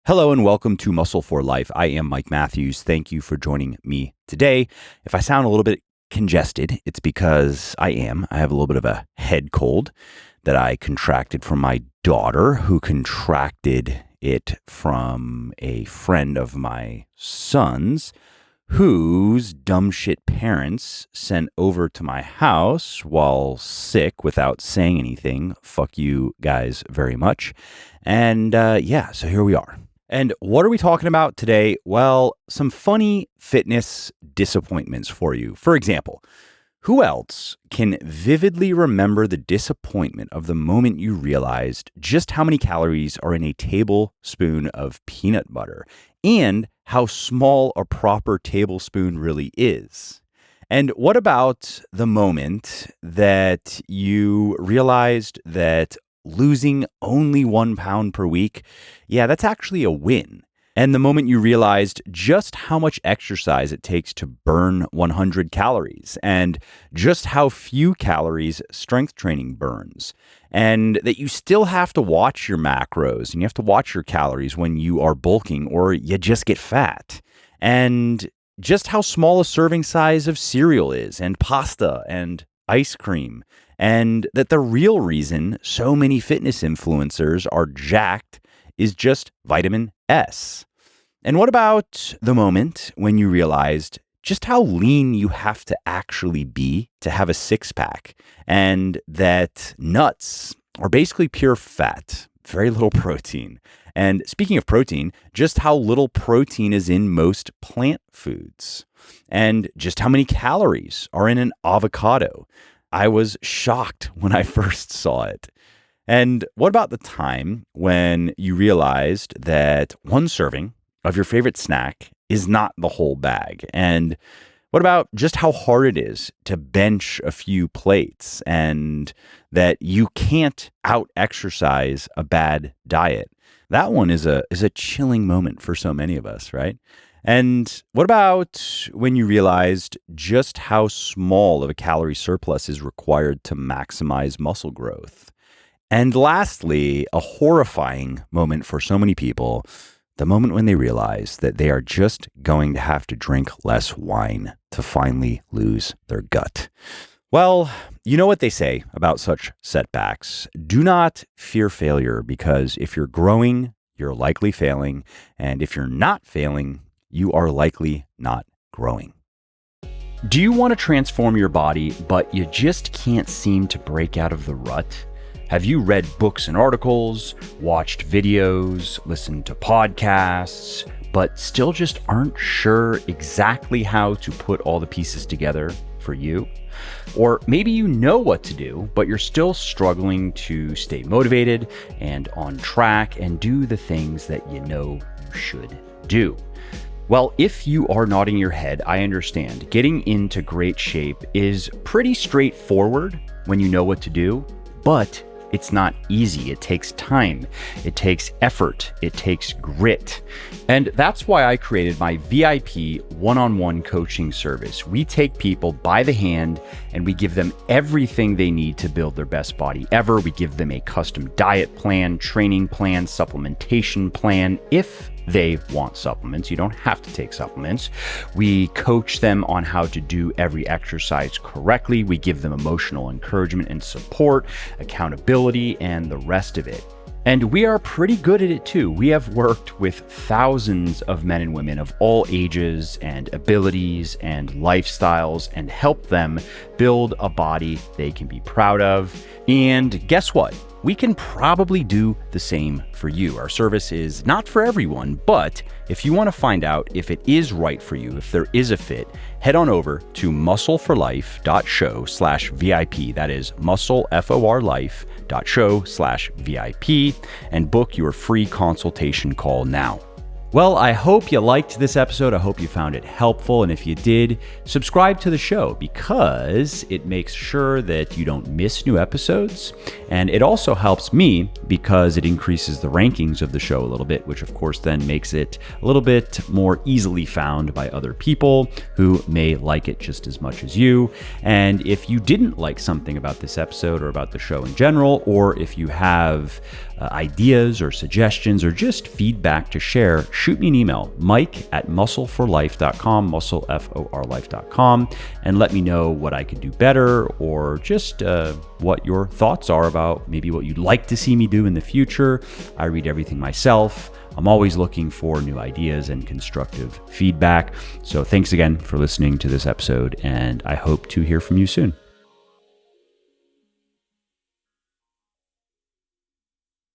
Hello and welcome to Muscle for Life. I am Mike Matthews. Thank you for joining me today. If I sound a little bit congested, it's because I have a little bit of a head cold that I contracted from my daughter, who contracted it from a friend of my son's, whose dumb shit parents sent over to my house while sick without saying anything. Fuck you guys very much. And so here we are. And what are we talking about today? Well, some funny fitness disappointments for you. For example, who else can vividly remember the disappointment of the moment you realized just how many calories are in a tablespoon of peanut butter and how small a proper tablespoon really is? And what about the moment that you realized that losing only 1 pound per week, that's actually a win? And the moment you realized just how much exercise it takes to burn 100 calories and just how few calories strength training burns, and that you still have to watch your macros and you have to watch your calories when you are bulking or you just get fat, and just how small a serving size of cereal is and pasta and ice cream, and that the real reason so many fitness influencers are jacked is just vitamin S. And what about the moment when you realized just how lean you have to actually be to have a six-pack, and that nuts are basically pure fat, very little protein? And speaking of protein, just how little protein is in most plant foods, and just how many calories are in an avocado. I was shocked when I first saw it. And what about the time when you realized that one serving of your favorite snack is not the whole bag? And what about just how hard it is to bench a few plates, and that you can't out-exercise a bad diet? That one is a chilling moment for so many of us, right? And what about when you realized just how small of a calorie surplus is required to maximize muscle growth? And lastly, a horrifying moment for so many people, the moment when they realize that they are just going to have to drink less wine to finally lose their gut. Well, you know what they say about such setbacks. Do not fear failure, because if you're growing, you're likely failing. And if you're not failing, you are likely not growing. Do you want to transform your body, but you just can't seem to break out of the rut? Have you read books and articles, watched videos, listened to podcasts, but still just aren't sure exactly how to put all the pieces together for you? Or maybe you know what to do, but you're still struggling to stay motivated and on track and do the things that you know you should do. Well, if you are nodding your head, I understand. Getting into great shape is pretty straightforward when you know what to do, but it's not easy. It takes time. It takes effort. It takes grit. And that's why I created my VIP one-on-one coaching service. We take people by the hand and we give them everything they need to build their best body ever. We give them a custom diet plan, training plan, supplementation plan. If they want supplements, you don't have to take supplements. We coach them on how to do every exercise correctly. We give them emotional encouragement and support, accountability, and the rest of it. And we are pretty good at it too. We have worked with thousands of men and women of all ages and abilities and lifestyles and helped them build a body they can be proud of. And guess what? We can probably do the same for you. Our service is not for everyone, but if you want to find out if it is right for you, if there is a fit, head on over to muscleforlife.show/VIP. That is muscleforlife.show/VIP, and book your free consultation call now. Well, I hope you liked this episode. I hope you found it helpful. And if you did, subscribe to the show, because it makes sure that you don't miss new episodes. And it also helps me because it increases the rankings of the show a little bit, which of course then makes it a little bit more easily found by other people who may like it just as much as you. And if you didn't like something about this episode or about the show in general, or if you have ideas or suggestions or just feedback to share, shoot me an email, mike@muscleforlife.com, muscleforlife.com, and let me know what I could do better or just what your thoughts are about maybe what you'd like to see me do in the future. I read everything myself. I'm always looking for new ideas and constructive feedback. So thanks again for listening to this episode, and I hope to hear from you soon.